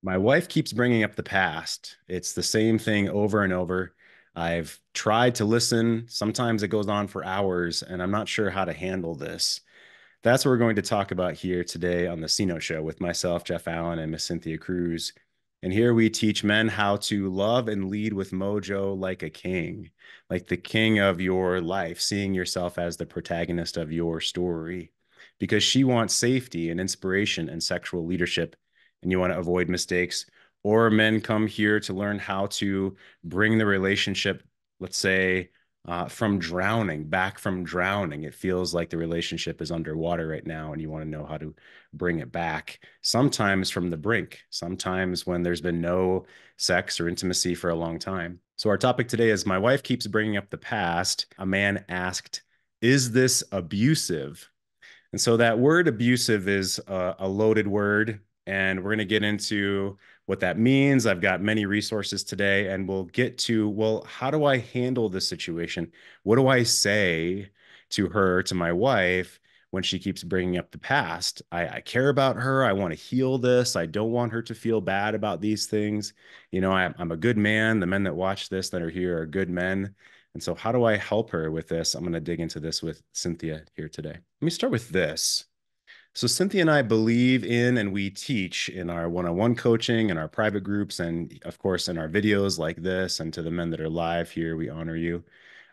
My wife keeps bringing up the past. It's the same thing over and over. I've tried to listen. Sometimes it goes on for hours, and I'm not sure how to handle this. That's what we're going to talk about here today on the Sino Show with myself, Jeff Allen, and Miss Cynthia Kruse. And here we teach men how to love and lead with mojo like a king, like the king of your life, seeing yourself as the protagonist of your story. Because she wants safety and inspiration and sexual leadership, and you want to avoid mistakes. Or men come here to learn how to bring the relationship, let's say, from drowning, back from drowning. It feels like the relationship is underwater right now, and you want to know how to bring it back. Sometimes from the brink, sometimes when there's been no sex or intimacy for a long time. So, our topic today is my wife keeps bringing up the past. A man asked, is this abusive? And so that word abusive is a loaded word, and we're going to get into what that means. I've got many resources today, and we'll get to, well, how do I handle this situation? What do I say to her, to my wife, when she keeps bringing up the past? I care about her. I want to heal this. I don't want her to feel bad about these things. I'm a good man. The men that watch this that are here are good men. And so, how do I help her with this? I'm going to dig into this with Cynthia here today. Let me start with this. So, Cynthia and I believe in and we teach in our one on one coaching and our private groups, and of course, in our videos like this. And to the men that are live here, we honor you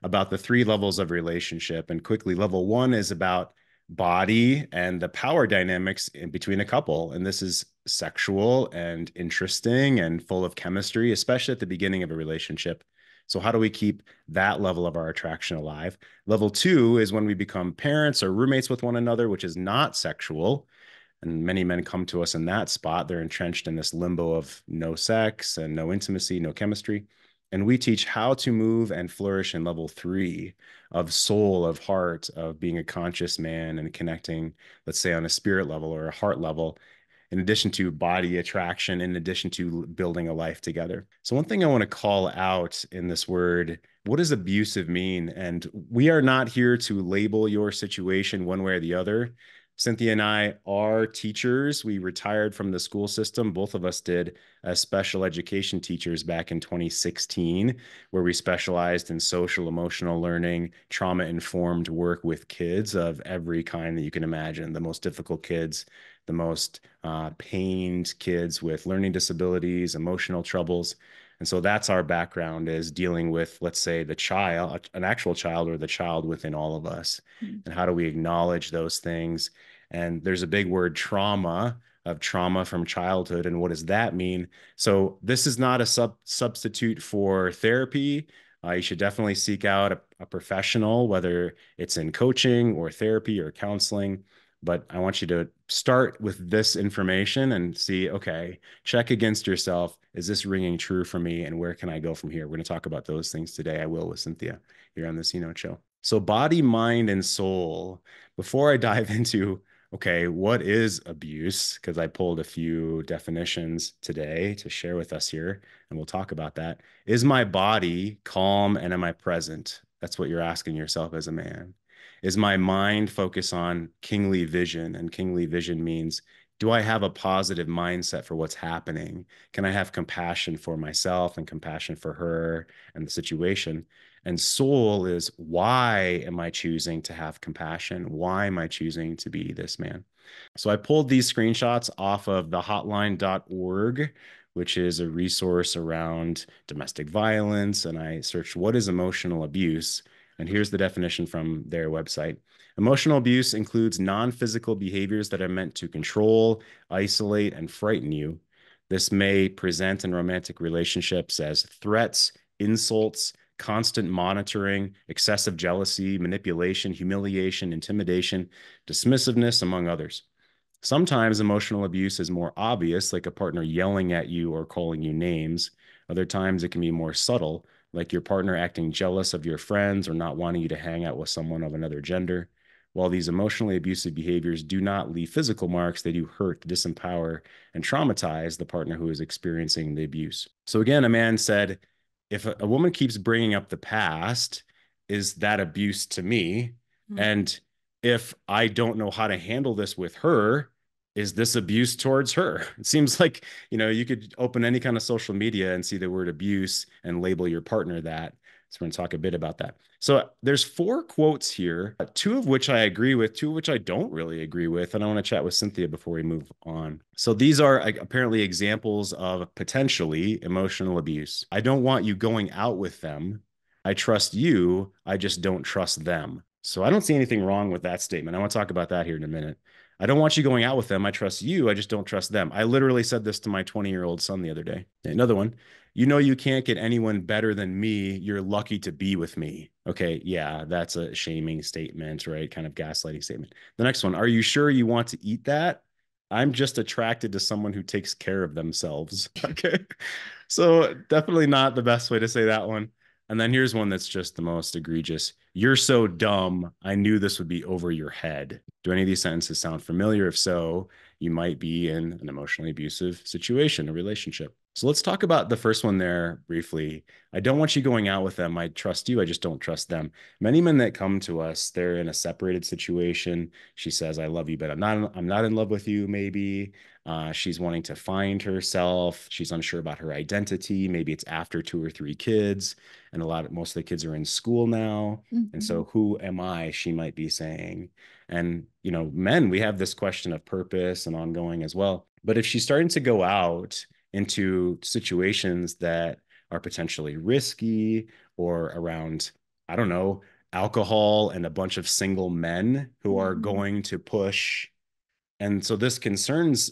about the three levels of relationship. And quickly, level one is about body and the power dynamics in between a couple. And this is sexual and interesting and full of chemistry, especially at the beginning of a relationship. So, how do we keep that level of our attraction alive? Level two is when we become parents or roommates with one another, which is not sexual. And many men come to us in that spot. They're entrenched in this limbo of no sex and no intimacy, no chemistry. And we teach how to move and flourish in level three of soul, of heart, of being a conscious man and connecting, let's say, on a spirit level or a heart level, in addition to body attraction, in addition to building a life together. So, one thing I want to call out in this word, what does abusive mean? And we are not here to label your situation one way or the other. Cynthia and I are teachers. We retired from the school system. Both of us did as special education teachers back in 2016, where we specialized in social emotional learning, trauma informed work with kids of every kind that you can imagine, the most difficult kids, the most pained kids with learning disabilities, emotional troubles. And so that's our background, is dealing with, let's say, the child, an actual child or the child within all of us. Mm. And how do we acknowledge those things? And there's a big word, trauma, of trauma from childhood. And what does that mean? So this is not a substitute for therapy. You should definitely seek out a professional, whether it's in coaching or therapy or counseling. But I want you to start with this information and see, okay, check against yourself. Is this ringing true for me? And where can I go from here? We're going to talk about those things today. I will with Cynthia here on the C Show. So, body, mind, and soul. Before I dive into, okay, what is abuse? Because I pulled a few definitions today to share with us here, and we'll talk about that. Is my body calm and am I present? That's what you're asking yourself as a man. Is my mind focused on kingly vision? And kingly vision means, do I have a positive mindset for what's happening? Can I have compassion for myself and compassion for her and the situation? And soul is, why am I choosing to have compassion? Why am I choosing to be this man? So I pulled these screenshots off of the hotline.org, which is a resource around domestic violence. And I searched, what is emotional abuse? And here's the definition from their website. Emotional abuse includes non-physical behaviors that are meant to control, isolate, and frighten you. This may present in romantic relationships as threats, insults, constant monitoring, excessive jealousy, manipulation, humiliation, intimidation, dismissiveness, among others. Sometimes emotional abuse is more obvious, like a partner yelling at you or calling you names. Other times it can be more subtle, like your partner acting jealous of your friends or not wanting you to hang out with someone of another gender. While these emotionally abusive behaviors do not leave physical marks, they do hurt, disempower, and traumatize the partner who is experiencing the abuse. So again, a man said, if a woman keeps bringing up the past, is that abuse to me? Mm. And if I don't know how to handle this with her, is this abuse towards her? It seems like, you could open any kind of social media and see the word abuse and label your partner that. So we're going to talk a bit about that. So there's 4 quotes here, 2 of which I agree with, 2 of which I don't really agree with. And I want to chat with Cynthia before we move on. So these are apparently examples of potentially emotional abuse. I don't want you going out with them. I trust you. I just don't trust them. So I don't see anything wrong with that statement. I want to talk about that here in a minute. I don't want you going out with them. I trust you. I just don't trust them. I literally said this to my 20-year-old son the other day. Another one. You know, you can't get anyone better than me. You're lucky to be with me. Okay. Yeah, that's a shaming statement, right? Kind of gaslighting statement. The next one. Are you sure you want to eat that? I'm just attracted to someone who takes care of themselves. Okay. So definitely not the best way to say that one. And then here's one that's just the most egregious. You're so dumb. I knew this would be over your head. Do any of these sentences sound familiar? If so, you might be in an emotionally abusive situation, a relationship. So let's talk about the first one there briefly. I don't want you going out with them. I trust you. I just don't trust them. Many men that come to us, they're in a separated situation. She says, I love you, but I'm not in love with you, maybe. She's wanting to find herself. She's unsure about her identity. Maybe it's after 2 or 3 kids, and most of the kids are in school now. And so who am I? She might be saying. And, men, we have this question of purpose and ongoing as well. But if she's starting to go out into situations that are potentially risky or around, I don't know, alcohol and a bunch of single men who are going to push. And so this concerns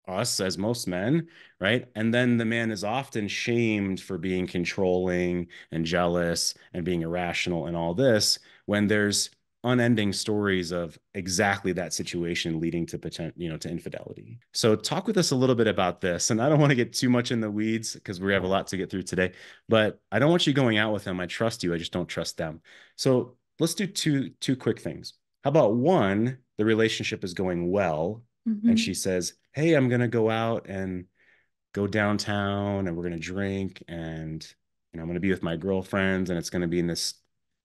us as most men, right? And then the man is often shamed for being controlling and jealous and being irrational and all this when there's unending stories of exactly that situation leading to to infidelity. So talk with us a little bit about this. And I don't want to get too much in the weeds because we have a lot to get through today, but I don't want you going out with them. I trust you. I just don't trust them. So let's do two quick things. How about one, the relationship is going well, and she says, hey, I'm going to go out and go downtown and we're going to drink and I'm going to be with my girlfriends and it's going to be in this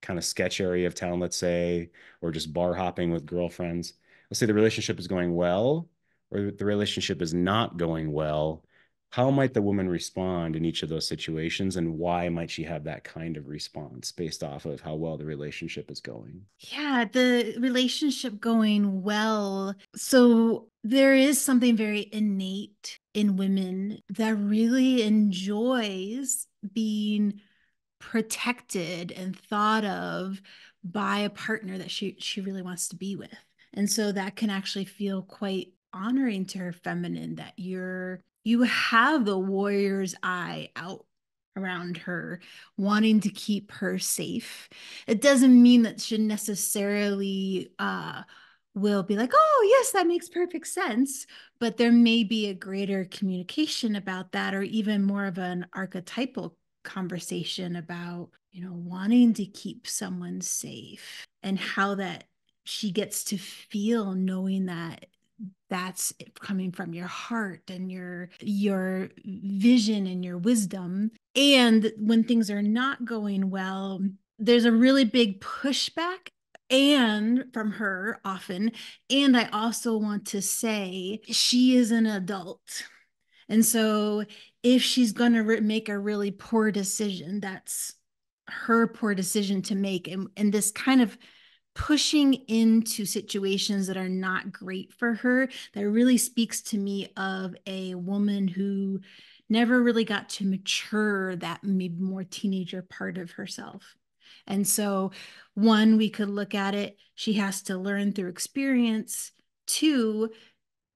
kind of sketch area of town, let's say, or just bar hopping with girlfriends. Let's say the relationship is going well or the relationship is not going well. How might the woman respond in each of those situations, and why might she have that kind of response based off of how well the relationship is going? Yeah, the relationship going well. So there is something very innate in women that really enjoys being protected and thought of by a partner that she really wants to be with. And so that can actually feel quite honoring to her feminine, that you have the warrior's eye out around her, wanting to keep her safe. It doesn't mean that she necessarily will be like, oh yes, that makes perfect sense, but there may be a greater communication about that, or even more of an archetypal conversation about, wanting to keep someone safe, and how that she gets to feel knowing that that's coming from your heart and your vision and your wisdom. And when things are not going well, there's a really big pushback and from her often. And I also want to say she is an adult, and so if she's going to make a really poor decision, that's her poor decision to make. And this kind of pushing into situations that are not great for her, that really speaks to me of a woman who never really got to mature that maybe more teenager part of herself. And so, one, we could look at it, she has to learn through experience. Two,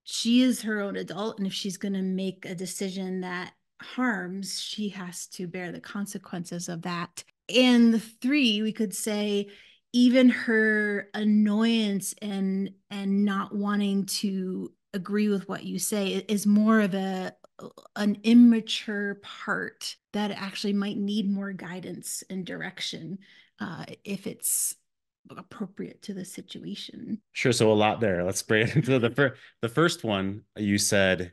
she is her own adult, and if she's going to make a decision that harms, she has to bear the consequences of that. And three, we could say even her annoyance and not wanting to agree with what you say is more of an immature part that actually might need more guidance and direction, if it's appropriate to the situation. Sure. So a lot there. Let's break it into the first one. You said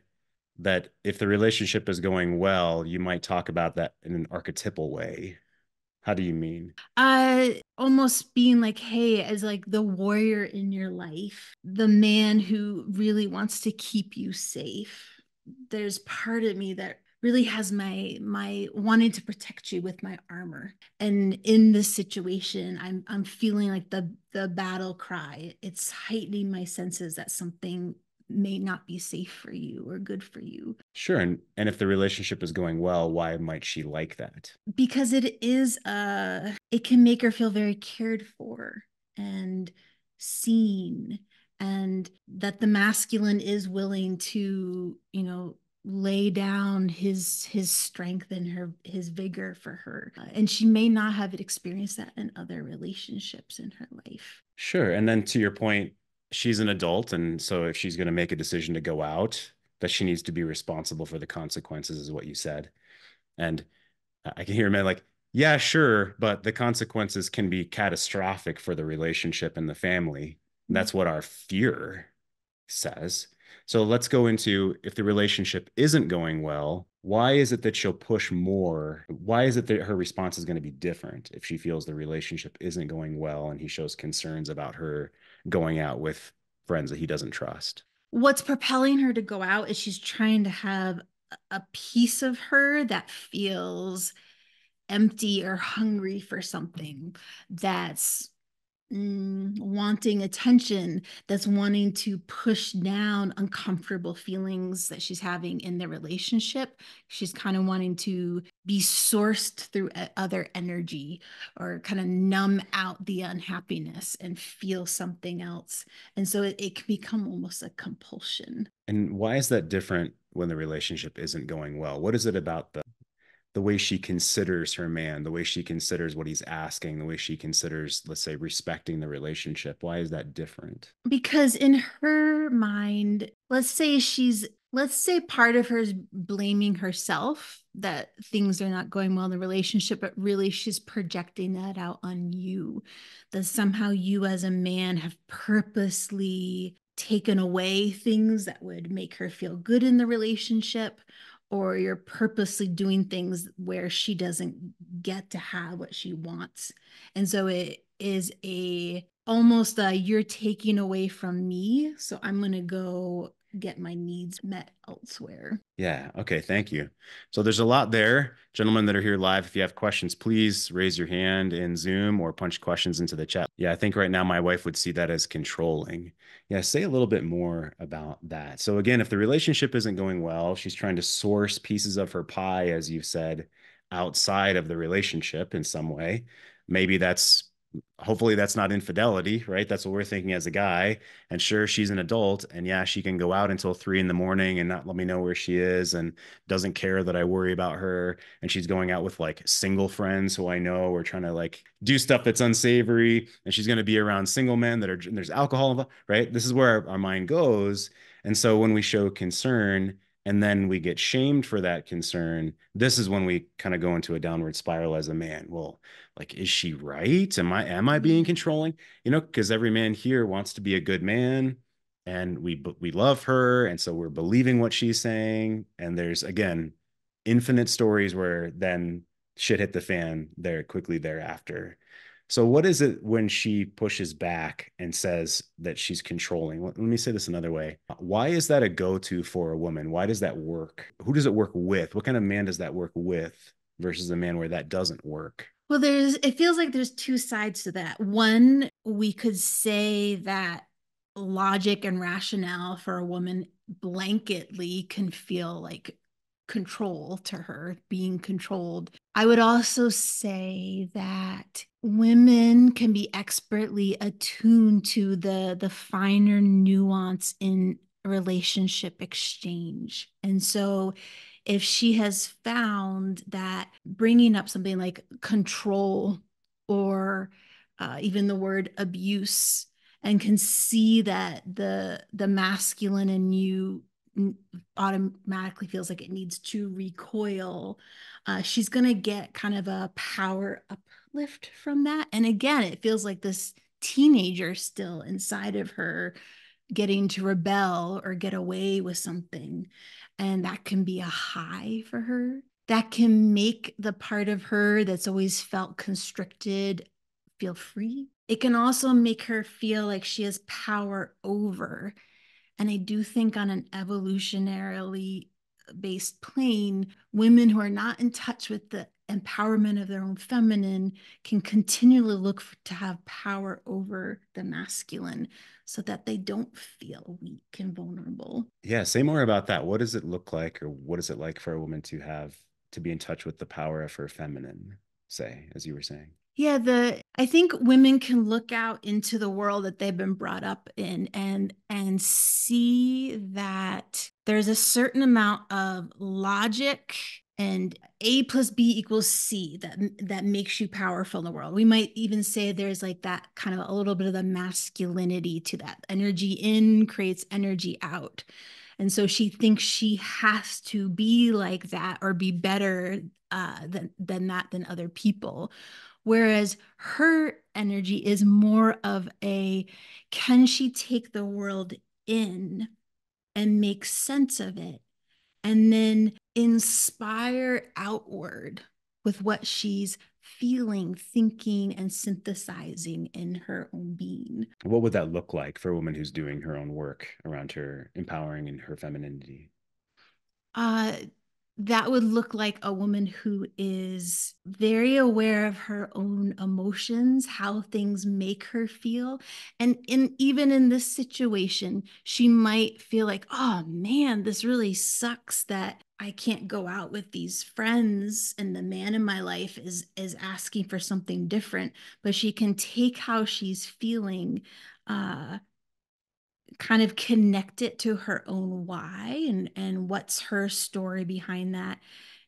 that if the relationship is going well, you might talk about that in an archetypal way. How do you mean? Almost being like, hey, as like the warrior in your life, the man who really wants to keep you safe. There's part of me that really has my wanting to protect you with my armor. And in this situation, I'm feeling like the battle cry. It's heightening my senses that something may not be safe for you or good for you. Sure. And if the relationship is going well, why might she like that? Because it can make her feel very cared for and seen, and that the masculine is willing to, lay down his strength and his vigor for her. And she may not have experienced that in other relationships in her life. Sure. And then to your point, she's an adult. And so if she's going to make a decision to go out, that she needs to be responsible for the consequences, is what you said. And I can hear men like, yeah, sure, but the consequences can be catastrophic for the relationship and the family. That's what our fear says. So let's go into, if the relationship isn't going well, why is it that she'll push more? Why is it that her response is going to be different if she feels the relationship isn't going well and he shows concerns about her going out with friends that he doesn't trust? What's propelling her to go out is she's trying to have a piece of her that feels empty or hungry for something, that's wanting attention, that's wanting to push down uncomfortable feelings that she's having in the relationship. She's kind of wanting to be sourced through other energy, or kind of numb out the unhappiness and feel something else. And so it can become almost a compulsion. And why is that different when the relationship isn't going well? What is it about the way she considers her man, the way she considers what he's asking, the way she considers, let's say, respecting the relationship? Why is that different? Because in her mind, let's say part of her is blaming herself that things are not going well in the relationship, but really she's projecting that out on you, that somehow you as a man have purposely taken away things that would make her feel good in the relationship, or you're purposely doing things where she doesn't get to have what she wants. And so it is a almost you're taking away from me, so I'm going to go get my needs met elsewhere. Yeah. Okay. Thank you. So there's a lot there. Gentlemen that are here live, if you have questions, please raise your hand in Zoom or punch questions into the chat. Yeah. I think right now my wife would see that as controlling. Yeah. Say a little bit more about that. So again, if the relationship isn't going well, she's trying to source pieces of her pie, as you've said, outside of the relationship in some way. Maybe that's hopefully that's not infidelity, right? That's what we're thinking as a guy. And sure, she's an adult, and yeah, she can go out until 3 in the morning and not let me know where she is, and doesn't care that I worry about her. And she's going out with like single friends who I know are trying to like do stuff that's unsavory, and she's going to be around single men that are, there's alcohol, right? This is where our mind goes. And so when we show concern and then we get shamed for that concern, this is when we kind of go into a downward spiral as a man. Well, like, is she right? Am I being Yeah. controlling? Because every man here wants to be a good man, and we love her, and so we're believing what she's saying. And there's again infinite stories where then shit hit the fan there quickly thereafter. So what is it when she pushes back and says that she's controlling? Let me say this another way. Why is that a go-to for a woman? Why does that work? Who does it work with? What kind of man does that work with versus a man where that doesn't work? Well, it feels like there's two sides to that. One, we could say that logic and rationale for a woman blanketly can feel like control to her, being controlled. I would also say that women can be expertly attuned to the finer nuance in relationship exchange. And so if she has found that bringing up something like control, or even the word abuse, and can see that the masculine in you automatically feels like it needs to recoil, she's going to get kind of a power uplift from that. And again, it feels like this teenager still inside of her getting to rebel or get away with something. And that can be a high for her. that can make the part of her that's always felt constricted feel free. It can also make her feel like she has power over. And I do think on an evolutionarily based plane, women who are not in touch with the empowerment of their own feminine can continually look to have power over the masculine so that they don't feel weak and vulnerable. Yeah, say more about that. What does it look like, or what is it like for a woman to have to be in touch with the power of her feminine, say, as you were saying? Yeah, the I think women can look out into the world that they've been brought up in and see that there's a certain amount of logic and A plus B equals C that makes you powerful in the world. We might even say there's like that kind of a little bit of the masculinity to that. Energy in creates energy out. And so she thinks she has to be like that or be better than that than other people. Whereas her energy is more of a can she take the world in and make sense of it and then inspire outward with what she's feeling, thinking, and synthesizing in her own being. What would that look like for a woman who's doing her own work around her empowering and her femininity? uh, that would look like a woman who is very aware of her own emotions, how things make her feel. And even in this situation, she might feel like, oh man, this really sucks that I can't go out with these friends and the man in my life is asking for something different. But she can take how she's feeling, uh, kind of connect it to her own why and what's her story behind that,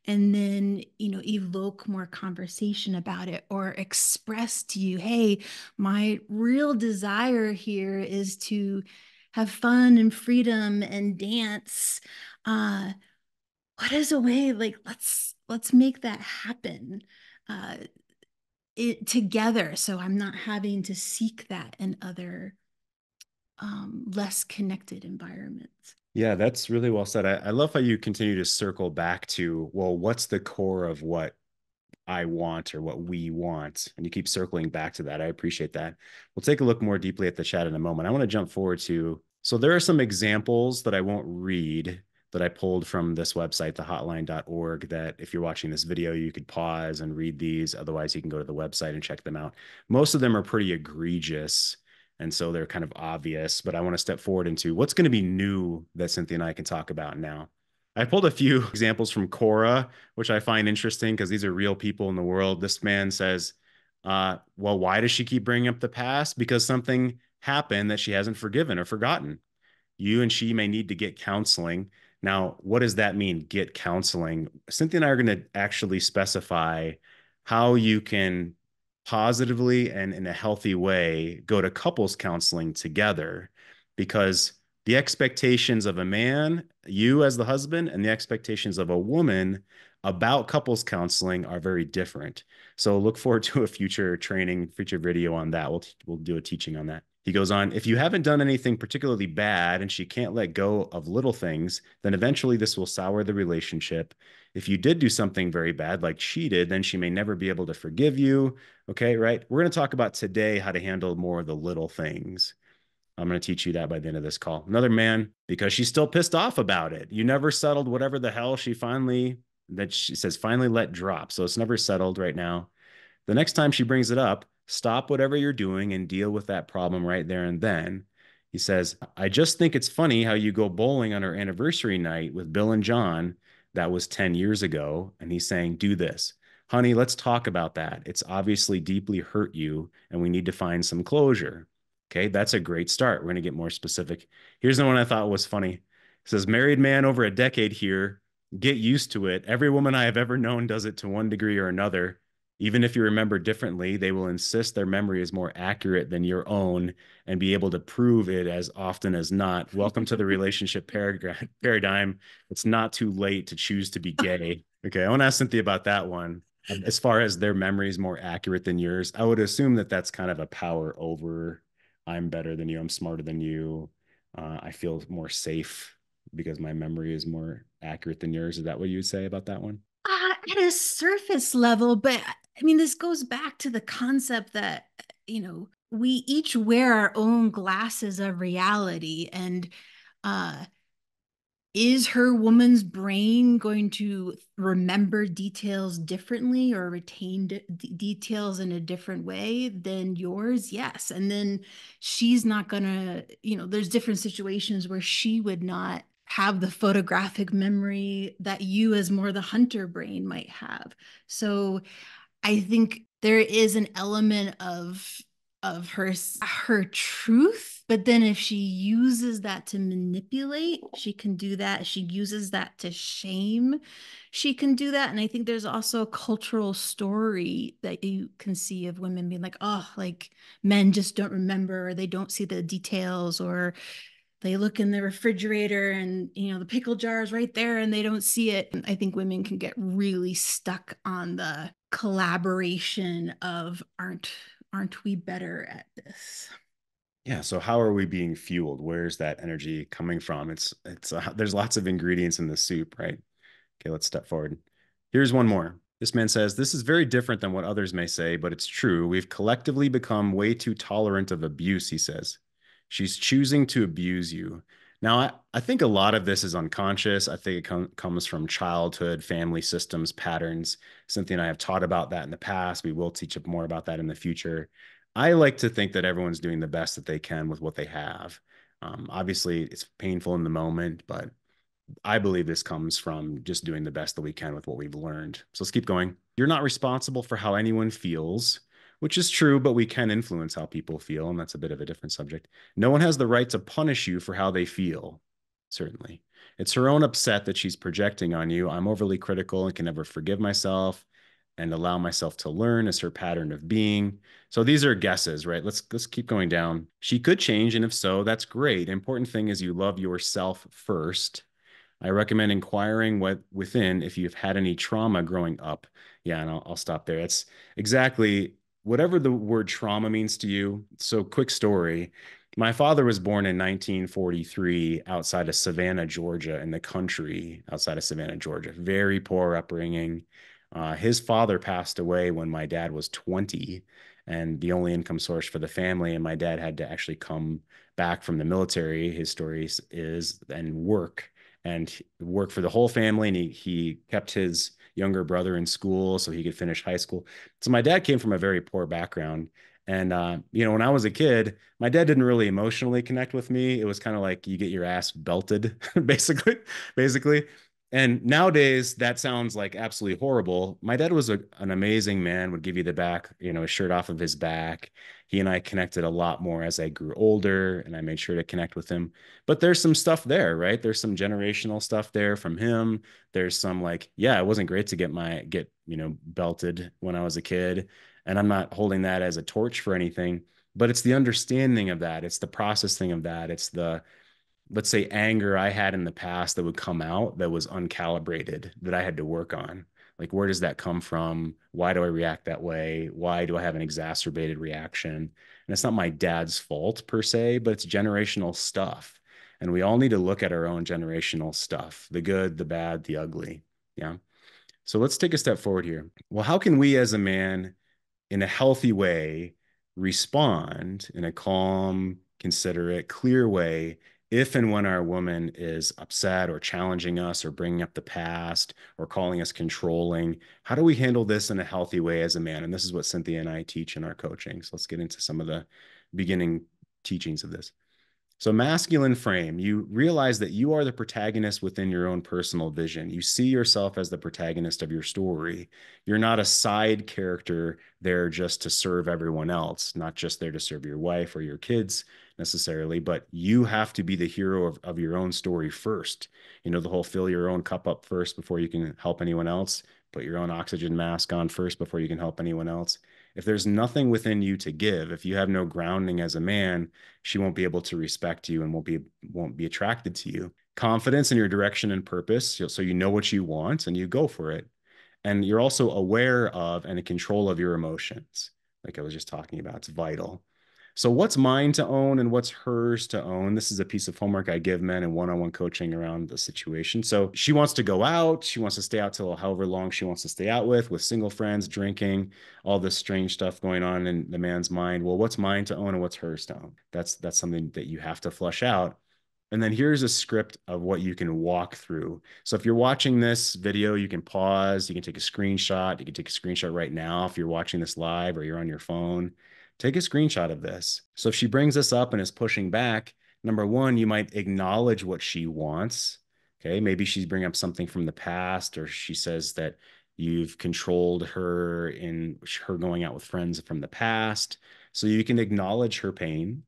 and then evoke more conversation about it or express to you, hey, my real desire here is to have fun and freedom and dance. uh what is a way, like, let's make that happen, uh it together, so I'm not having to seek that in other less connected environments. Yeah, that's really well said. I love how you continue to circle back to, well, what's the core of what I want or what we want? And you keep circling back to that. I appreciate that. We'll take a look more deeply at the chat in a moment. I want to jump forward to, so there are some examples that I won't read that I pulled from this website, thehotline.org, that if you're watching this video, you could pause and read these. Otherwise, you can go to the website and check them out. Most of them are pretty egregious. And so they're kind of obvious, but I want to step forward into what's going to be new that Cynthia and I can talk about now. I pulled a few examples from Quora, which I find interesting because these are real people in the world. This man says, well, why does she keep bringing up the past? Because something happened that she hasn't forgiven or forgotten. You and she may need to get counseling. Now, what does that mean, get counseling? Cynthia and I are going to actually specify how you can positively and in a healthy way go to couples counseling together, because the expectations of a man, you as the husband, and the expectations of a woman about couples counseling are very different. So look forward to a future training, future video on that. We'll do a teaching on that. He goes on, if you haven't done anything particularly bad and she can't let go of little things, then eventually this will sour the relationship. If you did do something very bad, like cheated, then she may never be able to forgive you. Okay, right? We're going to talk about today how to handle more of the little things. I'm going to teach you that by the end of this call. Another man, because she's still pissed off about it. You never settled whatever the hell that she says finally let drop. So it's never settled right now. The next time she brings it up, stop whatever you're doing and deal with that problem right there and then. He says, I just think it's funny how you go bowling on our anniversary night with Bill and John. That was 10 years ago. And he's saying, do this. Honey, let's talk about that. It's obviously deeply hurt you, and we need to find some closure. Okay, that's a great start. We're going to get more specific. Here's the one I thought was funny. It says, married man over a decade here. Get used to it. Every woman I have ever known does it to one degree or another. Even if you remember differently, they will insist their memory is more accurate than your own and be able to prove it as often as not. Welcome to the relationship paradigm. It's not too late to choose to be gay. Okay, I want to ask Cynthia about that one. As far as their memory is more accurate than yours, I would assume that that's kind of a power over, I'm better than you, I'm smarter than you. I feel more safe because my memory is more accurate than yours. Is that what you would say about that one? at a surface level, but I mean, this goes back to the concept that, we each wear our own glasses of reality. And uh, is her woman's brain going to remember details differently or retain details in a different way than yours? Yes. And then she's not going to, there's different situations where she would not have the photographic memory that you, as more the hunter brain, might have. So I think there is an element of her truth, but then if she uses that to manipulate, she can do that. If she uses that to shame, she can do that. And I think there's also a cultural story that you can see of women being like, oh, like men just don't remember, or they don't see the details, or they look in the refrigerator and the pickle jar is right there and they don't see it. And I think women can get really stuck on the collaboration of aren't we better at this? Yeah. So how are we being fueled? Where's that energy coming from? There's lots of ingredients in the soup, right? Okay, let's step forward. Here's one more. This man says, this is very different than what others may say, but it's true. We've collectively become way too tolerant of abuse, he says. She's choosing to abuse you. Now, I think a lot of this is unconscious. I think comes from childhood, family systems, patterns. Cynthia and I have taught about that in the past. We will teach more about that in the future. I like to think that everyone's doing the best that they can with what they have. Obviously, it's painful in the moment, but I believe this comes from just doing the best that we can with what we've learned. So let's keep going. You're not responsible for how anyone feels, which is true, but we can influence how people feel, and that's a bit of a different subject. No one has the right to punish you for how they feel, certainly. It's her own upset that she's projecting on you. I'm overly critical and can never forgive myself and allow myself to learn is her pattern of being. So these are guesses, right? Let's keep going down. She could change, and if so, that's great. Important thing is you love yourself first. I recommend inquiring within if you've had any trauma growing up. Yeah, and I'll stop there. It's exactly whatever the word trauma means to you. So, quick story. My father was born in 1943 outside of Savannah, Georgia, in the country outside of Savannah, Georgia. Very poor upbringing. His father passed away when my dad was 20, and the only income source for the family. And my dad had to actually come back from the military, his story is, and work for the whole family. And he kept his younger brother in school so he could finish high school. So my dad came from a very poor background. And when I was a kid, my dad didn't really emotionally connect with me. It was kind of like you get your ass belted, basically. And nowadays, that sounds like absolutely horrible. My dad was an amazing man, would give you the back, his shirt off of his back. He and I connected a lot more as I grew older, and I made sure to connect with him. But there's some stuff there, right? There's some generational stuff there from him. There's some like, yeah, it wasn't great to belted when I was a kid. And I'm not holding that as a torch for anything, but it's the understanding of that. It's the processing of that. It's the, let's say, anger I had in the past that would come out that was uncalibrated that I had to work on. Like, where does that come from? Why do I react that way? Why do I have an exacerbated reaction? And it's not my dad's fault per se, but it's generational stuff. And we all need to look at our own generational stuff, the good, the bad, the ugly. Yeah. So let's take a step forward here. Well, how can we as a man in a healthy way respond in a calm, considerate, clear way if and when our woman is upset or challenging us or bringing up the past or calling us controlling? How do we handle this in a healthy way as a man? And this is what Cynthia and I teach in our coaching. So let's get into some of the beginning teachings of this. So, masculine frame, you realize that you are the protagonist within your own personal vision. You see yourself as the protagonist of your story. You're not a side character there just to serve everyone else, not just there to serve your wife or your kids necessarily, but you have to be the hero of your own story first. The whole fill your own cup up first before you can help anyone else, put your own oxygen mask on first before you can help anyone else. If there's nothing within you to give, if you have no grounding as a man, she won't be able to respect you and won't be attracted to you. Confidence in your direction and purpose, so you know what you want and you go for it. And you're also aware of and in control of your emotions. Like I was just talking about, it's vital. So what's mine to own and what's hers to own? This is a piece of homework I give men in one-on-one coaching around the situation. So she wants to go out. She wants to stay out till however long she wants to stay out with single friends, drinking, all this strange stuff going on in the man's mind. Well, what's mine to own and what's hers to own? That's something that you have to flush out. And then here's a script of what you can walk through. So if you're watching this video, you can pause, you can take a screenshot. You can take a screenshot right now if you're watching this live or you're on your phone. Take a screenshot of this. So if she brings this up and is pushing back, number one, you might acknowledge what she wants. Okay, maybe she's bringing up something from the past, or she says that you've controlled her in her going out with friends from the past. So you can acknowledge her pain.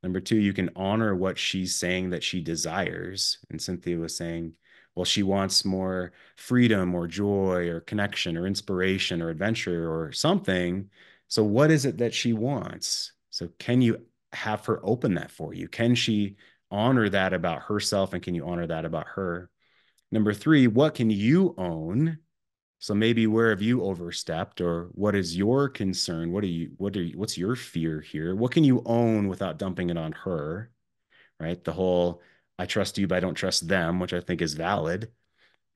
Number two, you can honor what she's saying that she desires. And Cynthia was saying, well, she wants more freedom or joy or connection or inspiration or adventure or something. So, what is it that she wants? So, can you have her open that for you? Can she honor that about herself? And can you honor that about her? Number three, what can you own? So maybe where have you overstepped, or what is your concern? What's your fear here? What can you own without dumping it on her? Right? The whole I trust you, but I don't trust them, which I think is valid.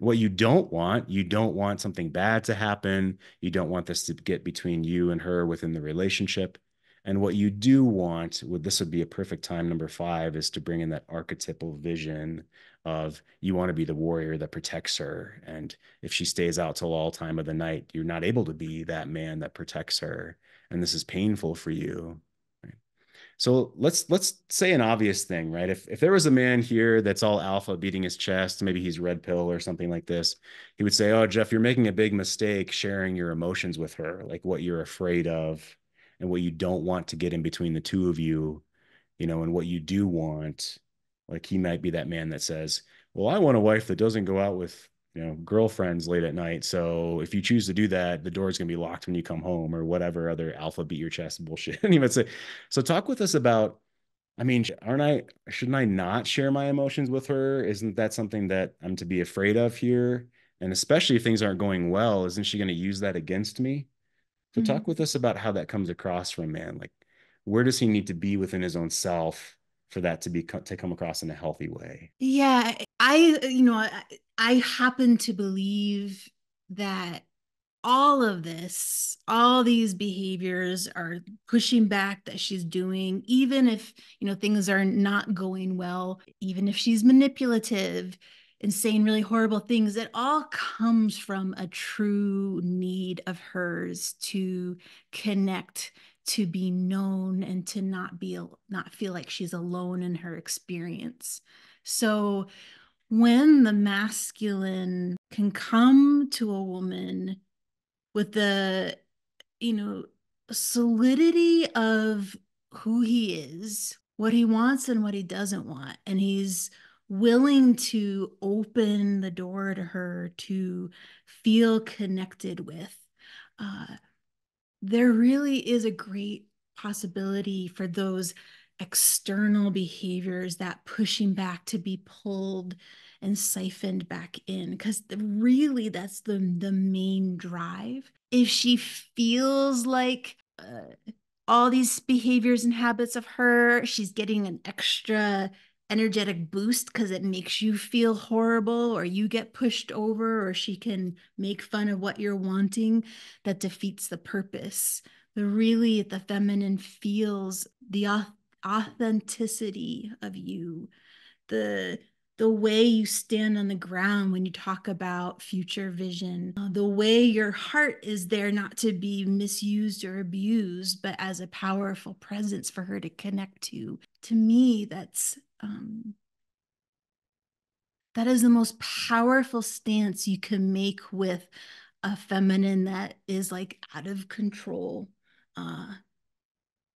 What you don't want something bad to happen. You don't want this to get between you and her within the relationship. And what you do want, this would be a perfect time, number five, is to bring in that archetypal vision of you want to be the warrior that protects her. And if she stays out till all time of the night, you're not able to be that man that protects her. And this is painful for you. Right? So let's say an obvious thing, right? If there was a man here that's all alpha beating his chest, maybe he's red pill or something like this, he would say, "Oh, Jeff, you're making a big mistake sharing your emotions with her, like what you're afraid of and what you don't want to get in between the two of you, and what you do want." Like he might be that man that says, "Well, I want a wife that doesn't go out with girlfriends late at night. So if you choose to do that, the door's gonna be locked when you come home," or whatever other alpha beat your chest bullshit. And he would say, so talk with us about, I mean, shouldn't I not share my emotions with her? Isn't that something that I'm to be afraid of here? And especially if things aren't going well, isn't she going to use that against me? So talk Mhm. with us about how that comes across from a man. Like, where does he need to be within his own self for that to come across in a healthy way? Yeah, I happen to believe that all of this, all these behaviors are pushing back that she's doing, even if, things are not going well, even if she's manipulative and saying really horrible things, it all comes from a true need of hers to connect, to be known, and to not feel like she's alone in her experience. So when the masculine can come to a woman with the, you know, solidity of who he is, what he wants and what he doesn't want, and he's willing to open the door to her to feel connected with, uh, there really is a great possibility for those external behaviors, that pushing back, to be pulled and siphoned back in, because really that's the main drive. If she feels like all these behaviors and habits of her, she's getting an extra energetic boost because it makes you feel horrible, or you get pushed over, or she can make fun of what you're wanting, that defeats the purpose. But really, the feminine feels the authenticity of you, the the way you stand on the ground when you talk about future vision, the way your heart is there not to be misused or abused, but as a powerful presence for her to connect to. To me, that is the most powerful stance you can make with a feminine that is like out of control. Uh,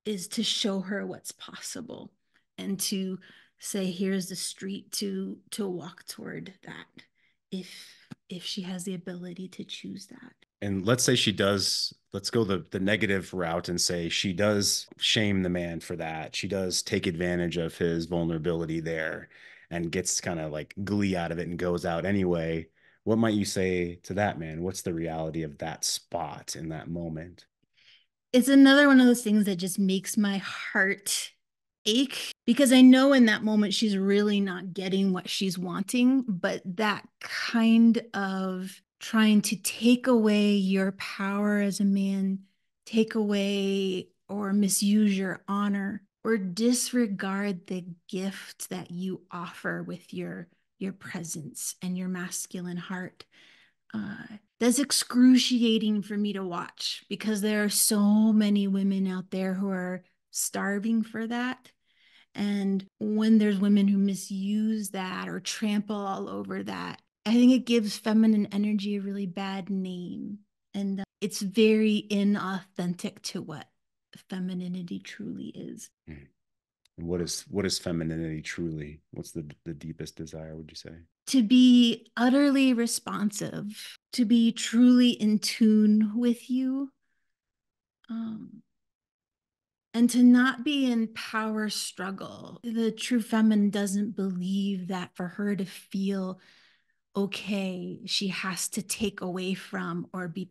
is to show her what's possible, and to say, here's the street to walk toward that, if she has the ability to choose that. And let's say she does, let's go the negative route and say she does shame the man for that. She does take advantage of his vulnerability there and gets kind of like glee out of it and goes out anyway. What might you say to that man? What's the reality of that spot in that moment? It's another one of those things that just makes my heart ache because I know in that moment she's really not getting what she's wanting, but that kind of trying to take away your power as a man, take away or misuse your honor or disregard the gift that you offer with your presence and your masculine heart. uh, that's excruciating for me to watch because there are so many women out there who are starving for that. And when there's women who misuse that or trample all over that, I think it gives feminine energy a really bad name. And it's very inauthentic to what femininity truly is. Mm. And what is femininity truly? What's the deepest desire, would you say? To be utterly responsive, to be truly in tune with you, um, and to not be in power struggle. The true feminine doesn't believe that for her to feel okay, she has to take away from or be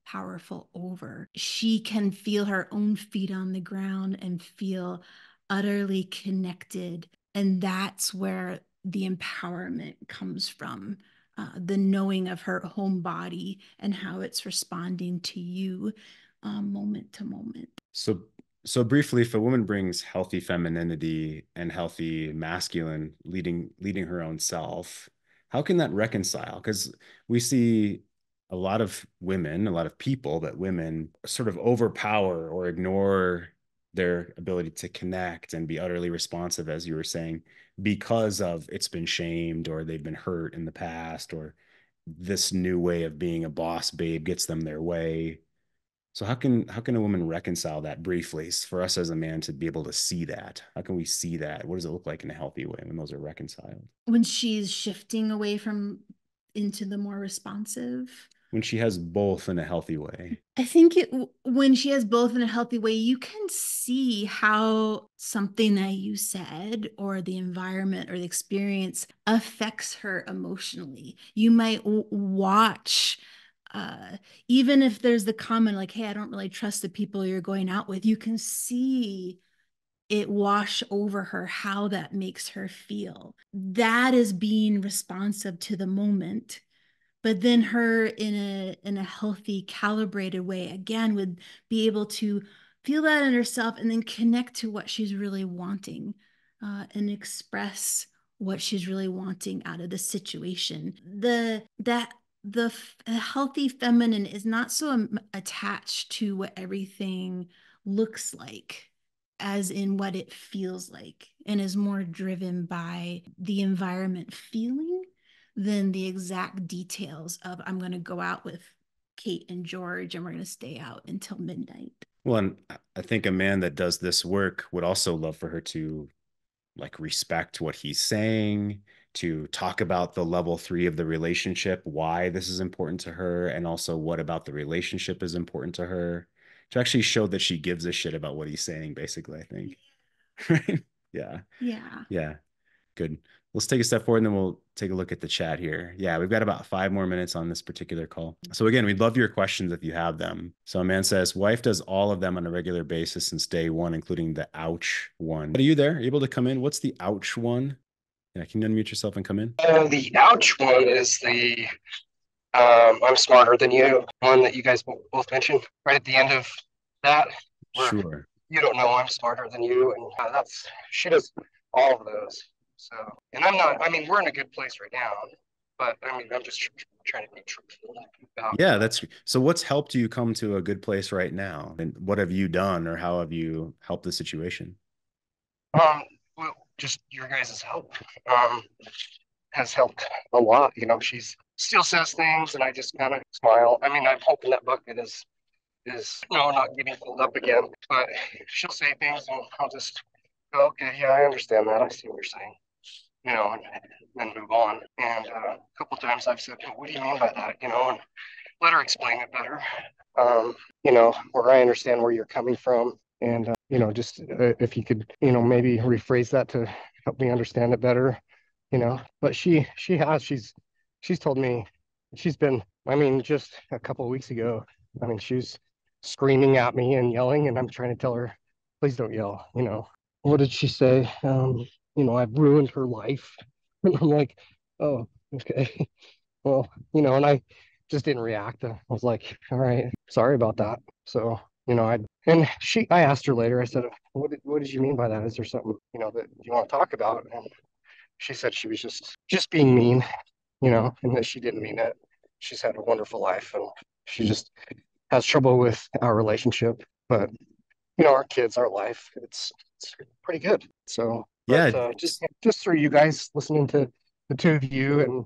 powerful over. She can feel her own feet on the ground and feel utterly connected. And that's where the empowerment comes from. The knowing of her home body and how it's responding to you moment to moment. So, so briefly, if a woman brings healthy femininity and healthy masculine, leading her own self, how can that reconcile? Because we see a lot of women, a lot of people, but women sort of overpower or ignore their ability to connect and be utterly responsive, as you were saying, because of it's been shamed or they've been hurt in the past, or this new way of being a boss babe gets them their way. So how can a woman reconcile that briefly for us as a man to be able to see that? How can we see that? What does it look like in a healthy way when those are reconciled? When she's shifting away from into the more responsive. When she has both in a healthy way. I think when she has both in a healthy way, you can see how something that you said or the environment or the experience affects her emotionally. You might watch, uh, even if there's the comment like, "Hey, I don't really trust the people you're going out with." You can see it wash over her how that makes her feel. That is being responsive to the moment, but then her in a healthy calibrated way again would be able to feel that in herself and then connect to what she's really wanting, and express what she's really wanting out of the situation. The healthy feminine is not so attached to what everything looks like as in what it feels like, and is more driven by the environment feeling than the exact details of I'm going to go out with Kate and George and we're going to stay out until midnight. Well, and I think a man that does this work would also love for her to like respect what he's saying, to talk about the level three of the relationship, why this is important to her, and also what about the relationship is important to her, to actually show that she gives a shit about what he's saying, basically, I think. Right? Yeah. Yeah. Yeah. Good. Let's take a step forward and then we'll take a look at the chat here. Yeah, we've got about 5 more minutes on this particular call. So again, we'd love your questions if you have them. So a man says, wife does all of them on a regular basis since day one, including the ouch one. Are you there? Are you able to come in? What's the ouch one? Yeah, can you unmute yourself and come in? The ouch one is the I'm smarter than you one that you guys both mentioned right at the end of that, where Sure. you don't know I'm smarter than you, and that's she does all of those. So, and I'm not. I mean, we're in a good place right now, but I mean, I'm just trying to be truthful about. Yeah, that's so what's helped you come to a good place right now? And what have you done or how have you helped the situation? Well, just your guys' help has helped a lot. You know, she's still says things, and I just kind of smile. I mean, I'm hoping that bucket is not getting filled up again. But she'll say things, and I'll just go, okay, yeah, I understand that. I see what you're saying. And then move on. And a couple times I've said, what do you mean by that? And let her explain it better. Where I understand where you're coming from, and just if you could, maybe rephrase that to help me understand it better. But she's told me she's been. I mean, just a couple of weeks ago. I mean, she's screaming at me and yelling, and I'm trying to tell her, please don't yell. What did she say? I've ruined her life. And I'm like, oh, okay. Well, and I just didn't react. I was like, all right, sorry about that. So, I asked her later, I said, what did you mean by that? Is there something, that you want to talk about? And she said she was just being mean, and that she didn't mean it. She's had a wonderful life, and she just has trouble with our relationship. But, our kids, our life, it's pretty good. So, but Yeah. just through you guys listening to the two of you and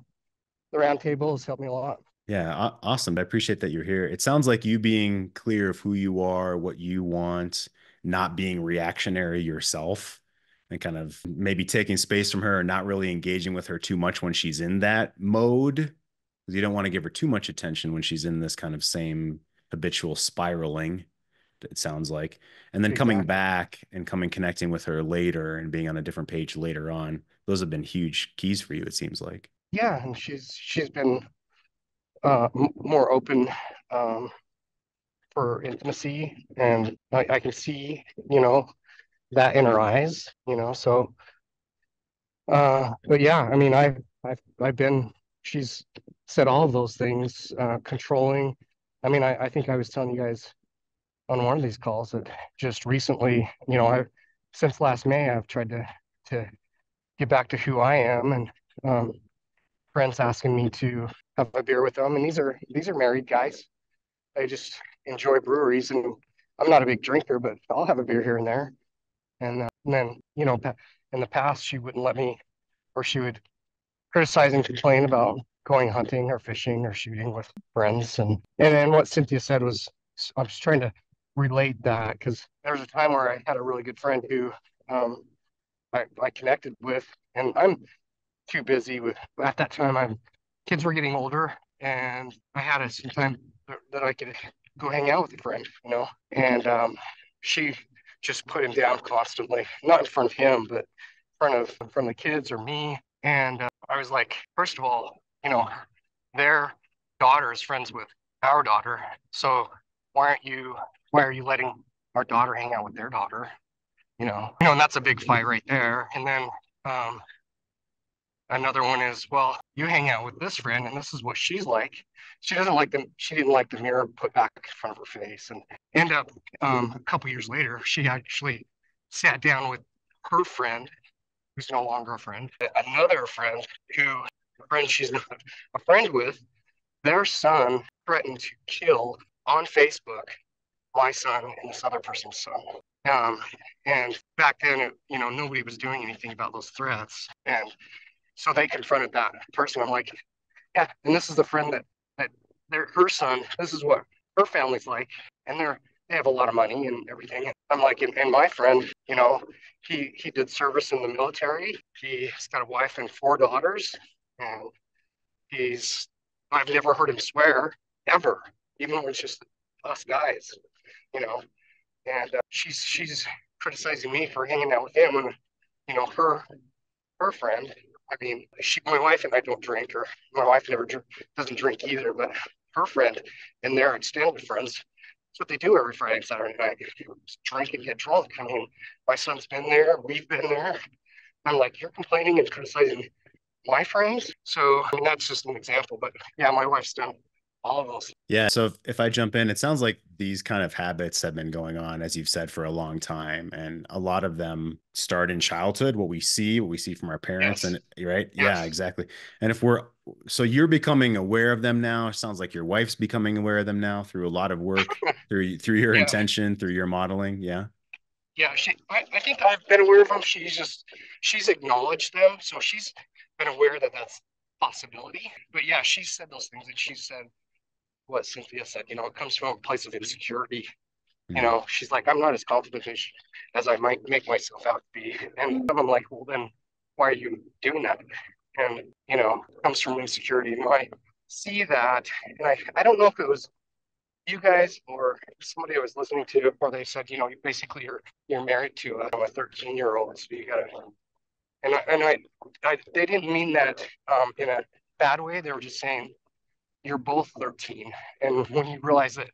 the round table has helped me a lot. Yeah, awesome. I appreciate that you're here. It sounds like you being clear of who you are, what you want, not being reactionary yourself, and kind of maybe taking space from her and not really engaging with her too much when she's in that mode. Because you don't want to give her too much attention when she's in this kind of same habitual spiraling, it sounds like. And then coming Exactly. back and connecting with her later and being on a different page later on. Those have been huge keys for you, it seems like. Yeah, and she's been more open um, for intimacy, and I can see, that in her eyes, So, but yeah, I mean, I've been. She's said all of those things, controlling. I mean, I think I was telling you guys on one of these calls that just recently, I since last May, I've tried to get back to who I am, and um, friends asking me to have a beer with them, and these are married guys. They just enjoy breweries, and I'm not a big drinker, but I'll have a beer here and there. And then, in the past, she wouldn't let me, or she would criticize and complain about going hunting or fishing or shooting with friends. And then what Cynthia said was, I'm just trying to relate that because there was a time where I had a really good friend who um, I connected with, and I'm too busy with at that time. Kids were getting older, and I had some time that I could go hang out with a friend, And she just put him down constantly, not in front of him, but in front of the kids or me. And I was like, first of all, their daughter is friends with our daughter, so why are you letting our daughter hang out with their daughter? And that's a big fight right there. And then um, another one is, well, you hang out with this friend, and this is what she's like. She doesn't like them. She didn't like the mirror put back in front of her face, and end up a couple years later, she actually sat down with her friend, who's no longer a friend, another friend who a friend she's not a friend with. Their son threatened to kill on Facebook my son and this other person's son. Um, and back then, nobody was doing anything about those threats, and so they confronted that person. I'm like, yeah, and this is the friend that her son. This is what her family's like, and they have a lot of money and everything. And I'm like, and my friend, he did service in the military. He's got a wife and four daughters, and I've never heard him swear ever, even when it's just us guys, you know. And she's criticizing me for hanging out with him, and her friend. I mean, my wife and I don't drink, or my wife never doesn't drink either. But her friend and their extended friends, that's what they do every Friday and Saturday night. Drink and get drunk. I mean, my son's been there. We've been there. I'm like, you're complaining and criticizing my friends. So I mean, that's just an example. But yeah, my wife's done all of those. Yeah. So if I jump in, it sounds like these kind of habits have been going on, as you've said, for a long time. And a lot of them start in childhood, what we see from our parents. Yes. And right. Yeah, Yes. exactly. And so you're becoming aware of them now. It sounds like your wife's becoming aware of them now through a lot of work, through your Yeah. intention, through your modeling. Yeah. Yeah. I think I've been aware of them. She's acknowledged them. So she's been aware that that's a possibility. But yeah, she said those things, and she said what Cynthia said, it comes from a place of insecurity. Mm. She's like, I'm not as confident as I might make myself out to be. And I'm like, well, then why are you doing that? And, it comes from insecurity. And I see that, and I don't know if it was you guys or somebody I was listening to, or they said, basically you're married to a 13-year-old, so you gotta, they didn't mean that in a bad way. They were just saying, you're both 13. And when you realize that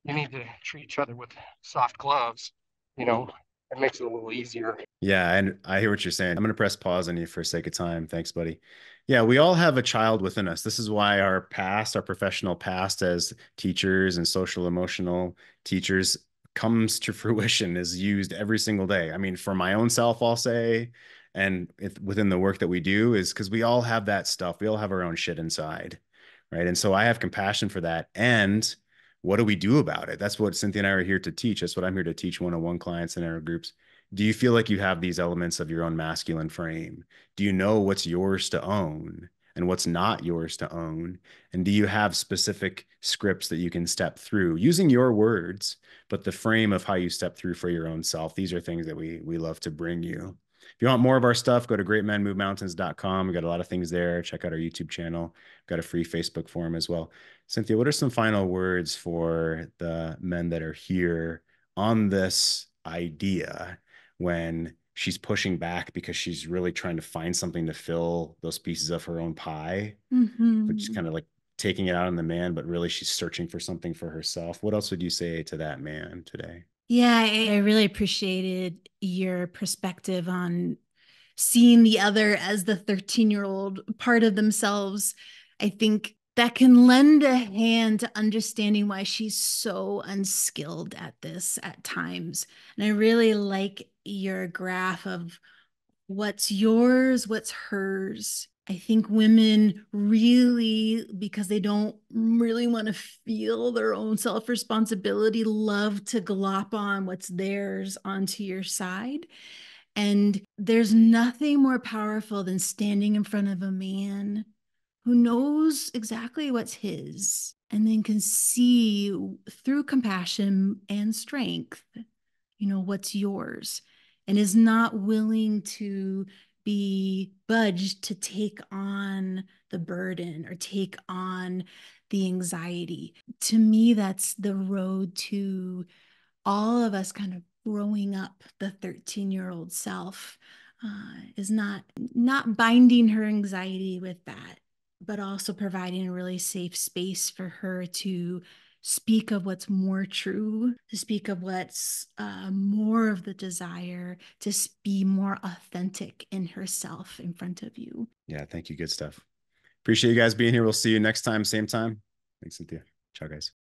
you need to treat each other with soft gloves, you know, it makes it a little easier. Yeah, and I hear what you're saying. I'm going to press pause on you for sake of time. Thanks, buddy. Yeah, we all have a child within us. This is why our past, our professional past as teachers and social emotional teachers comes to fruition, is used every single day. I mean, for my own self, I'll say, and within the work that we do, is because we all have that stuff. We all have our own shit inside, right? And so I have compassion for that. And what do we do about it? That's what Cynthia and I are here to teach. That's what I'm here to teach one-on-one clients in our groups. Do you feel like you have these elements of your own masculine frame? Do you know what's yours to own and what's not yours to own? And do you have specific scripts that you can step through using your words, but the frame of how you step through for your own self? These are things that we love to bring you. If you want more of our stuff, go to greatmenmovemountains.com. We got a lot of things there. Check out our YouTube channel. We've got a free Facebook forum as well. Cynthia, what are some final words for the men that are here on this idea when she's pushing back because she's really trying to find something to fill those pieces of her own pie, but she's kind of like taking it out on the man, but really she's searching for something for herself? What else would you say to that man today? Yeah, I really appreciated your perspective on seeing the other as the 13-year-old part of themselves. I think that can lend a hand to understanding why she's so unskilled at this at times. And I really like your graph of what's yours, what's hers. I think women really, because they don't really want to feel their own self responsibility, love to glop on what's theirs onto your side. And there's nothing more powerful than standing in front of a man who knows exactly what's his and then can see through compassion and strength, what's yours, and is not willing to be budged to take on the burden or take on the anxiety. To me, that's the road to all of us kind of growing up the 13-year-old self, is not binding her anxiety with that, but also providing a really safe space for her to speak of what's more true, to speak of what's more of the desire, to be more authentic in herself in front of you. Yeah, thank you. Good stuff. Appreciate you guys being here. We'll see you next time, same time. Thanks, Cynthia. Ciao, guys.